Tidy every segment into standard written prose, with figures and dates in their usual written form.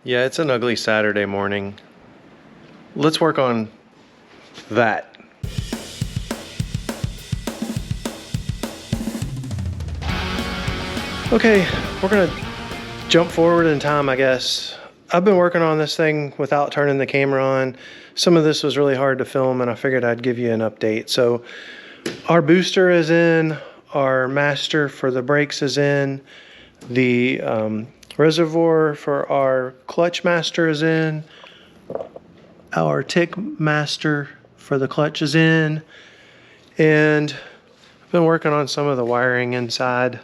Yeah, it's an ugly Saturday morning. Let's work on that. Okay, we're gonna jump forward in time, I guess. I've been working on this thing without turning the camera on. Some of this was really hard to film, and I figured I'd give you an update. So our booster is in, our master for the brakes is in, the reservoir for our clutch master is in, our tick master for the clutch is in, and I've been working on some of the wiring inside.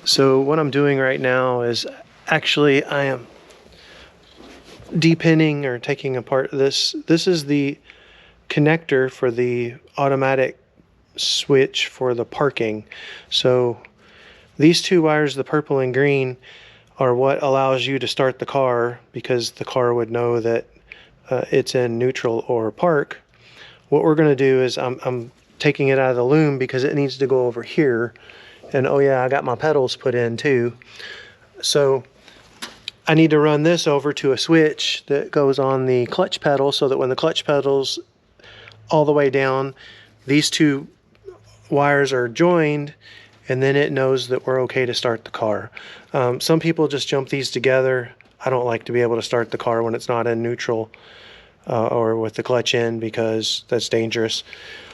So what I'm doing right now is actually I am depinning or taking apart this. This is the connector for the automatic switch for the parking. So these two wires, the purple and green, are what allows you to start the car, because the car would know that it's in neutral or park. What we're going to do is I'm taking it out of the loom because it needs to go over here. And oh yeah, I got my pedals put in too. So I need to run this over to a switch that goes on the clutch pedal, so that when the clutch pedal's all the way down, these two wires are joined, and then it knows that we're okay to start the car. Some people just jump these together. I don't like to be able to start the car when it's not in neutral or with the clutch in, because that's dangerous.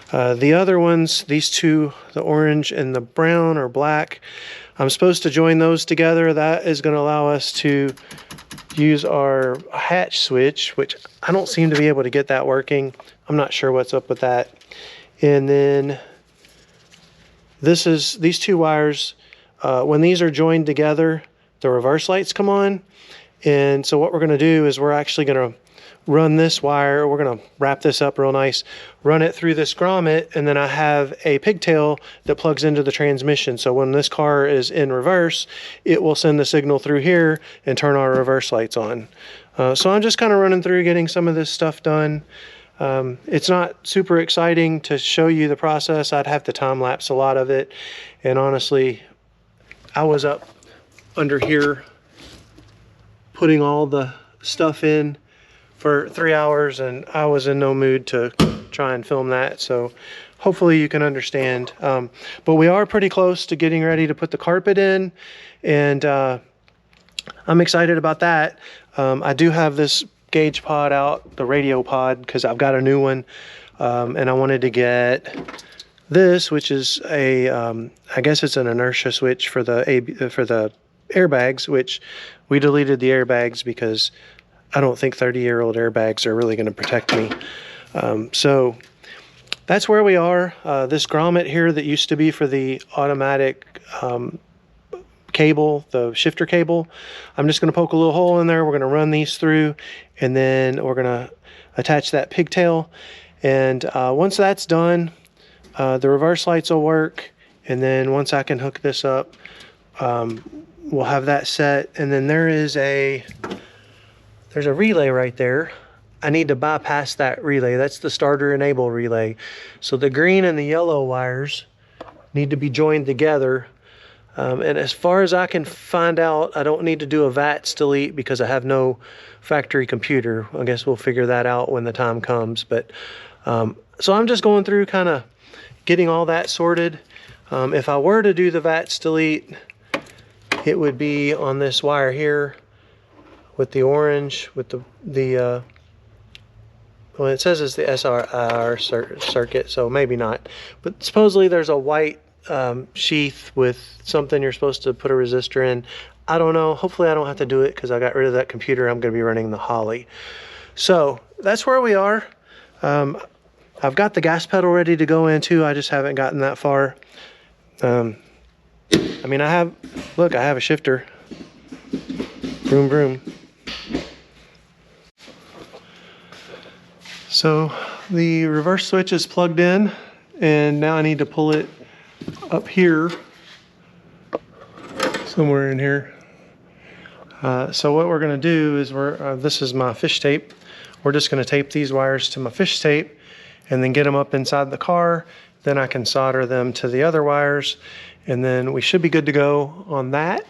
The other ones, these two, the orange and the brown or black, I'm supposed to join those together. That is going to allow us to use our hatch switch, which I don't seem to be able to get that working. I'm not sure what's up with that. And then these two wires, when these are joined together, the reverse lights come on. And so what we're going to do is we're actually going to run this wire, we're going to wrap this up real nice, run it through this grommet, and then I have a pigtail that plugs into the transmission. So when this car is in reverse, it will send the signal through here and turn our reverse lights on. So I'm just kind of running through getting some of this stuff done. It's not super exciting to show you the process. I'd have to time lapse a lot of it. And honestly, I was up under here putting all the stuff in for 3 hours, and I was in no mood to try and film that. So hopefully you can understand. But we are pretty close to getting ready to put the carpet in, and I'm excited about that. I do have this gauge pod out, the radio pod, because I've got a new one, and I wanted to get this, which is a I guess it's an inertia switch for the airbags, which we deleted the airbags because I don't think 30-year-old airbags are really going to protect me. So that's where we are. This grommet here that used to be for the automatic cable, the shifter cable, I'm just going to poke a little hole in there. We're going to run these through, and then we're going to attach that pigtail. And once that's done, the reverse lights will work. And then once I can hook this up, we'll have that set. And then there's a relay right there. I need to bypass that relay. That's the starter enable relay. So the green and the yellow wires need to be joined together. And as far as I can find out, I don't need to do a VATS delete because I have no factory computer. I guess we'll figure that out when the time comes. But so I'm just going through kind of getting all that sorted. If I were to do the VATS delete, it would be on this wire here with the orange, with the well, it says it's the SRR circuit, so maybe not. But supposedly there's a white sheath with something you're supposed to put a resistor in. I don't know. Hopefully I don't have to do it because I got rid of that computer. I'm going to be running the Holly. So that's where we are. I've got the gas pedal ready to go into. I just haven't gotten that far. I mean, I have a shifter. Vroom, vroom. So the reverse switch is plugged in, and now I need to pull it up here, somewhere in here. So what we're going to do is this is my fish tape. We're just going to tape these wires to my fish tape and then get them up inside the car. Then I can solder them to the other wires, and then we should be good to go on that.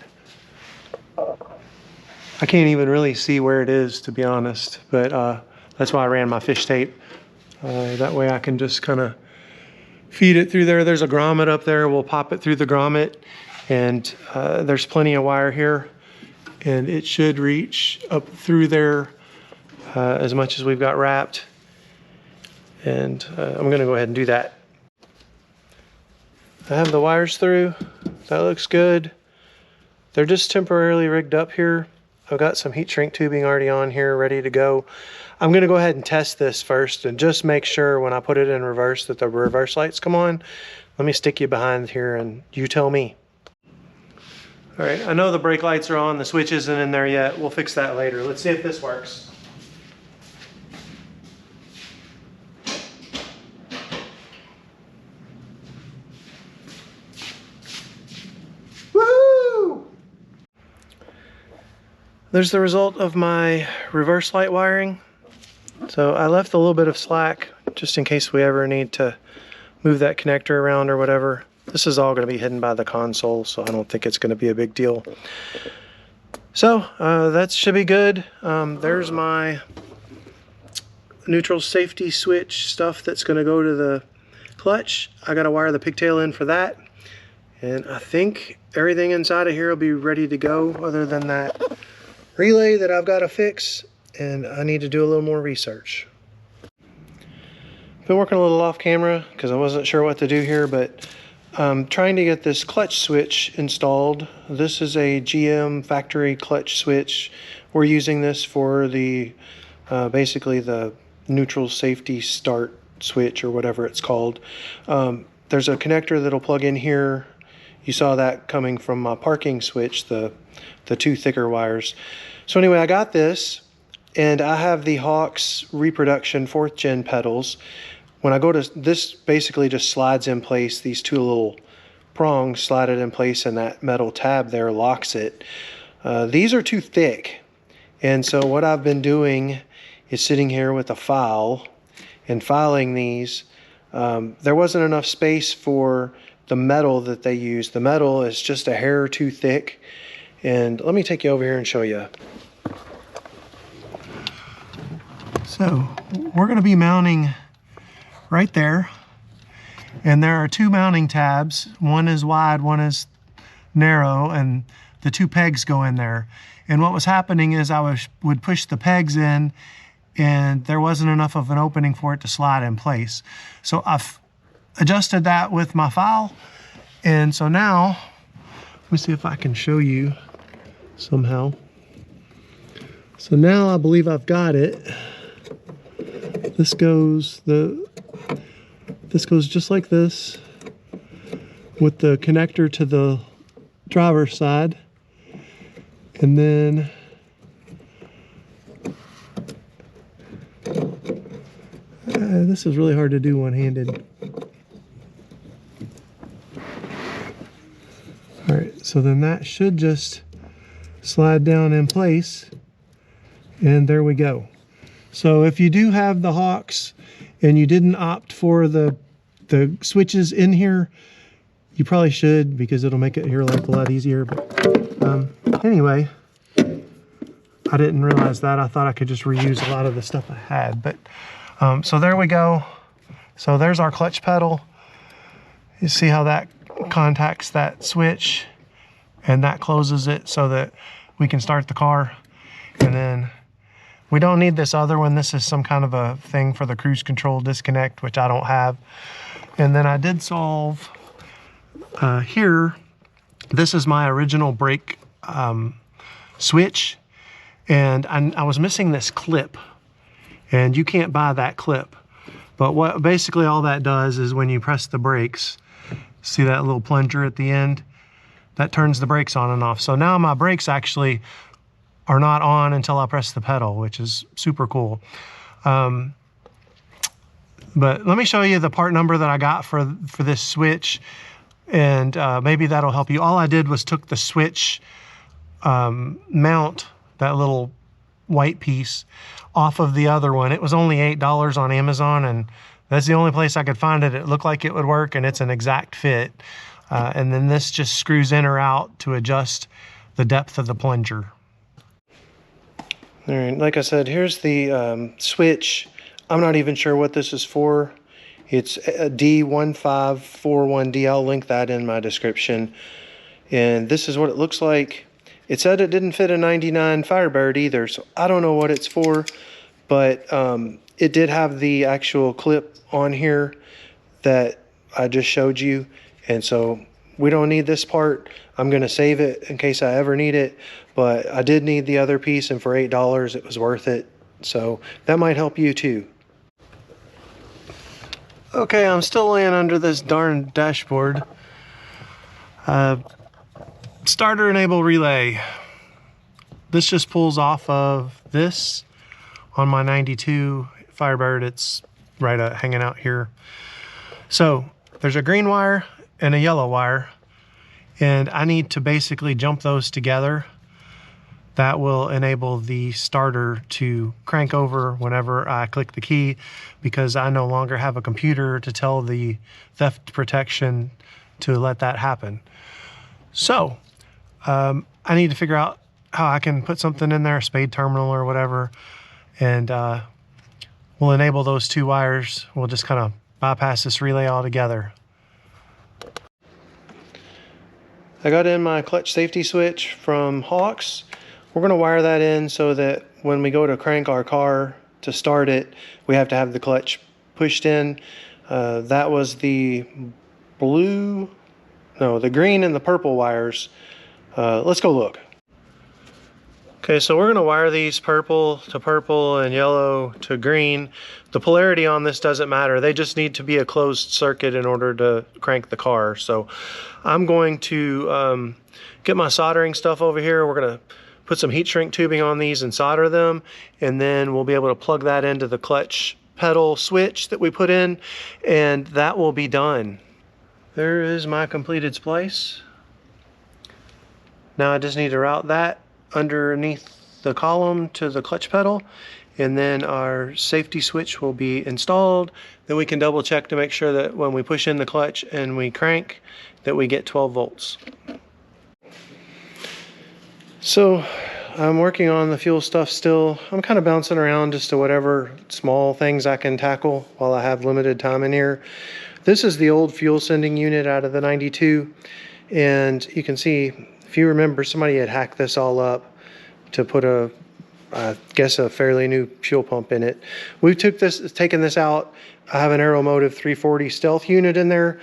I can't even really see where it is, to be honest, but that's why I ran my fish tape. That way I can just kind of feed it through there. There's a grommet up there. We'll pop it through the grommet, and there's plenty of wire here, and it should reach up through there as much as we've got wrapped. And I'm gonna go ahead and do that. I have the wires through. That looks good. They're just temporarily rigged up here. I've got some heat shrink tubing already on here, ready to go. I'm gonna go ahead and test this first and just make sure when I put it in reverse that the reverse lights come on. Let me stick you behind here and you tell me. All right, I know the brake lights are on, the switch isn't in there yet. We'll fix that later. Let's see if this works. There's the result of my reverse light wiring. So I left a little bit of slack just in case we ever need to move that connector around or whatever. This is all going to be hidden by the console, so I don't think it's going to be a big deal. So that should be good. There's my neutral safety switch stuff that's going to go to the clutch. I got to wire the pigtail in for that. And I think everything inside of here will be ready to go other than that relay that I've got to fix, and I need to do a little more research. Been working a little off camera because I wasn't sure what to do here, but I'm trying to get this clutch switch installed. This is a GM factory clutch switch. We're using this for the basically the neutral safety start switch or whatever it's called. There's a connector that'll plug in here. You saw that coming from my parking switch, the two thicker wires. So anyway, I got this, and I have the Hawks reproduction 4th gen pedals. When I go to, this basically just slides in place. These two little prongs slide it in place, and that metal tab there locks it. These are too thick, and so what I've been doing is sitting here with a file and filing these. There wasn't enough space for the metal that they use. The metal is just a hair too thick. And let me take you over here and show you. So we're going to be mounting right there. And there are two mounting tabs. One is wide, one is narrow, and the two pegs go in there. And what was happening is I would push the pegs in, and there wasn't enough of an opening for it to slide in place. So I've adjusted that with my file. And so now, let me see if I can show you somehow. So now I believe I've got it. This goes just like this with the connector to the driver's side, and then this is really hard to do one-handed. All right, so then that should just slide down in place, and there we go. So if you do have the Hawks and you didn't opt for the switches in here, you probably should, because it'll make it your life a lot easier. But anyway, I didn't realize that. I thought I could just reuse a lot of the stuff I had. But so there we go. So there's our clutch pedal. You see how that contacts that switch, and that closes it so that we can start the car. And then we don't need this other one. This is some kind of a thing for the cruise control disconnect, which I don't have. And then I did solve here. This is my original brake switch, and I was missing this clip, and you can't buy that clip. But what basically all that does is when you press the brakes, see that little plunger at the end? That turns the brakes on and off. So now my brakes actually are not on until I press the pedal, which is super cool. But let me show you the part number that I got for this switch, and maybe that'll help you. All I did was took the switch mount, that little white piece, off of the other one. It was only $8 on Amazon, and that's the only place I could find it. It looked like it would work, and it's an exact fit. And then this just screws in or out to adjust the depth of the plunger. All right, like I said, here's the switch. I'm not even sure what this is for. It's a D1541D. I'll link that in my description. And this is what it looks like. It said it didn't fit a 99 Firebird either, so I don't know what it's for, but it did have the actual clip on here that I just showed you, and so we don't need this part. I'm going to save it in case I ever need it, but I did need the other piece, and for $8 it was worth it, so that might help you too. Okay, I'm still laying under this darn dashboard. Starter enable relay. This just pulls off of this on my 92 Firebird. It's right hanging out here. So there's a green wire and a yellow wire, and I need to basically jump those together. That will enable the starter to crank over whenever I click the key, because I no longer have a computer to tell the theft protection to let that happen. So I need to figure out how I can put something in there, a spade terminal or whatever, and we'll enable those two wires. We'll just kind of bypass this relay altogether. I got in my clutch safety switch from Hawks. We're going to wire that in so that when we go to crank our car to start it, we have to have the clutch pushed in. That was the green and the purple wires. Let's go look. Okay, so we're going to wire these purple to purple and yellow to green. The polarity on this doesn't matter. They just need to be a closed circuit in order to crank the car. So I'm going to get my soldering stuff over here. We're going to put some heat shrink tubing on these and solder them, and then we'll be able to plug that into the clutch pedal switch that we put in, and that will be done. There is my completed splice. Now I just need to route that underneath the column to the clutch pedal, and then our safety switch will be installed. Then we can double check to make sure that when we push in the clutch and we crank, that we get 12 volts. So I'm working on the fuel stuff still. I'm kind of bouncing around just to whatever small things I can tackle while I have limited time in here. This is the old fuel sending unit out of the 92, and you can see, if you remember, somebody had hacked this all up to put I guess a fairly new fuel pump in it. We've taken this out. I have an Aeromotive 340 stealth unit in there,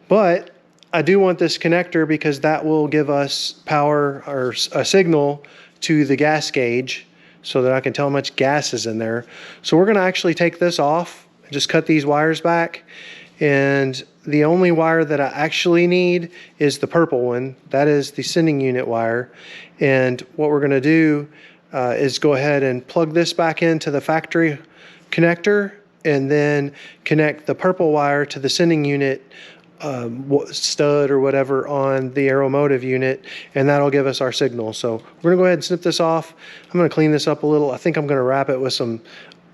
but I do want this connector because that will give us power or a signal to the gas gauge so that I can tell how much gas is in there. So we're going to actually take this off and just cut these wires back. And the only wire that I actually need is the purple one. That is the sending unit wire. And what we're going to do is go ahead and plug this back into the factory connector, and then connect the purple wire to the sending unit stud or whatever on the Aeromotive unit, and that'll give us our signal. So we're gonna go ahead and snip this off. I'm gonna clean this up a little. I think I'm gonna wrap it with some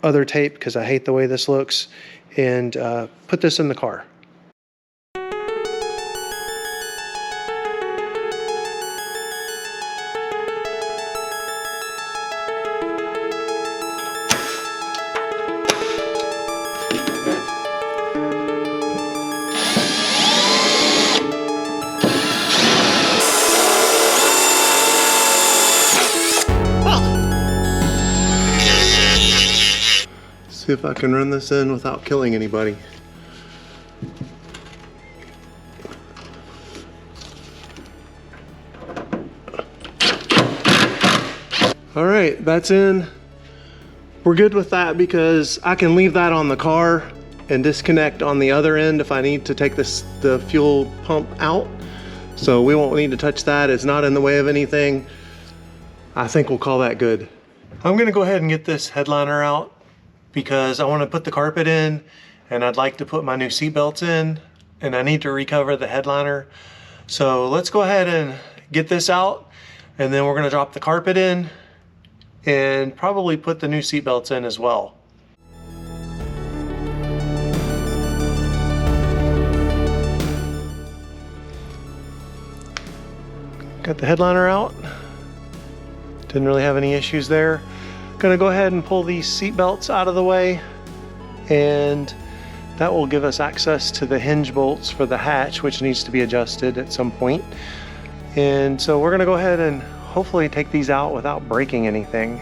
other tape because I hate the way this looks, and put this in the car. See if I can run this in without killing anybody. All right, that's in. We're good with that because I can leave that on the car and disconnect on the other end if I need to take the fuel pump out. So we won't need to touch that. It's not in the way of anything. I think we'll call that good. I'm gonna go ahead and get this headliner out because I want to put the carpet in, and I'd like to put my new seat belts in, and I need to recover the headliner. So let's go ahead and get this out, and then we're going to drop the carpet in and probably put the new seat belts in as well. Got the headliner out. Didn't really have any issues there. Gonna go ahead and pull these seat belts out of the way, and that will give us access to the hinge bolts for the hatch, which needs to be adjusted at some point. And so we're gonna go ahead and hopefully take these out without breaking anything.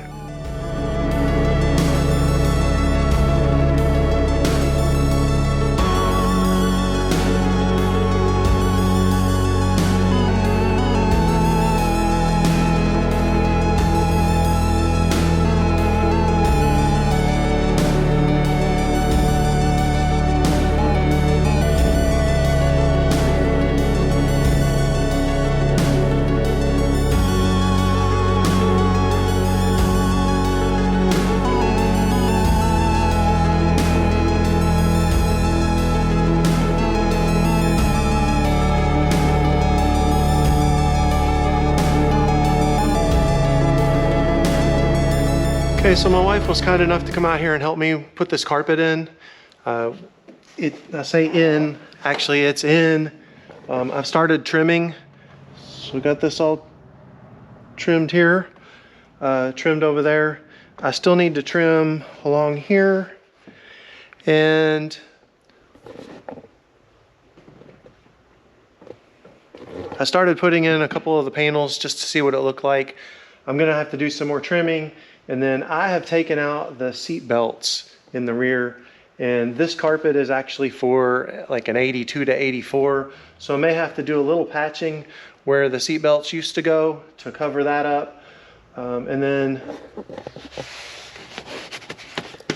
Okay, so my wife was kind enough to come out here and help me put this carpet in. I say in, actually it's in. I've started trimming. So we got this all trimmed here, trimmed over there. I still need to trim along here. And I started putting in a couple of the panels just to see what it looked like. I'm gonna have to do some more trimming. And then I have taken out the seat belts in the rear, and this carpet is actually for like an 82 to 84. So I may have to do a little patching where the seat belts used to go to cover that up. And then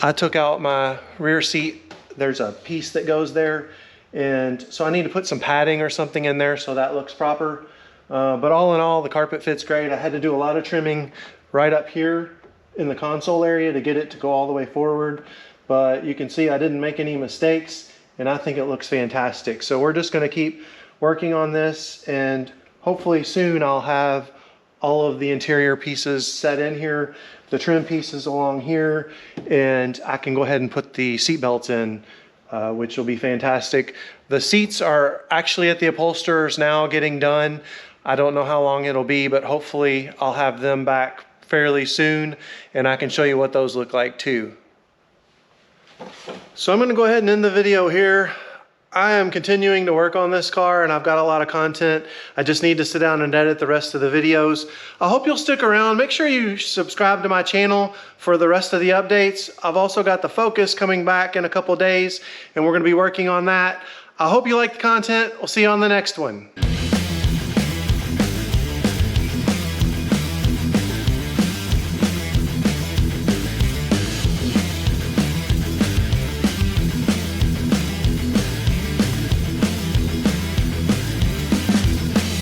I took out my rear seat. There's a piece that goes there. And so I need to put some padding or something in there so that looks proper. But all in all, the carpet fits great. I had to do a lot of trimming right up here in the console area to get it to go all the way forward, but you can see I didn't make any mistakes, and I think it looks fantastic. So we're just going to keep working on this, and hopefully soon I'll have all of the interior pieces set in here, the trim pieces along here, and I can go ahead and put the seat belts in, which will be fantastic. The seats are actually at the upholsterers now getting done. I don't know how long it'll be, but hopefully I'll have them back fairly soon, and I can show you what those look like too. So I'm going to go ahead and end the video here. I am continuing to work on this car, and I've got a lot of content. I just need to sit down and edit the rest of the videos. I hope you'll stick around. Make sure you subscribe to my channel for the rest of the updates. I've also got the Focus coming back in a couple days, and we're going to be working on that. I hope you like the content. We'll see you on the next one.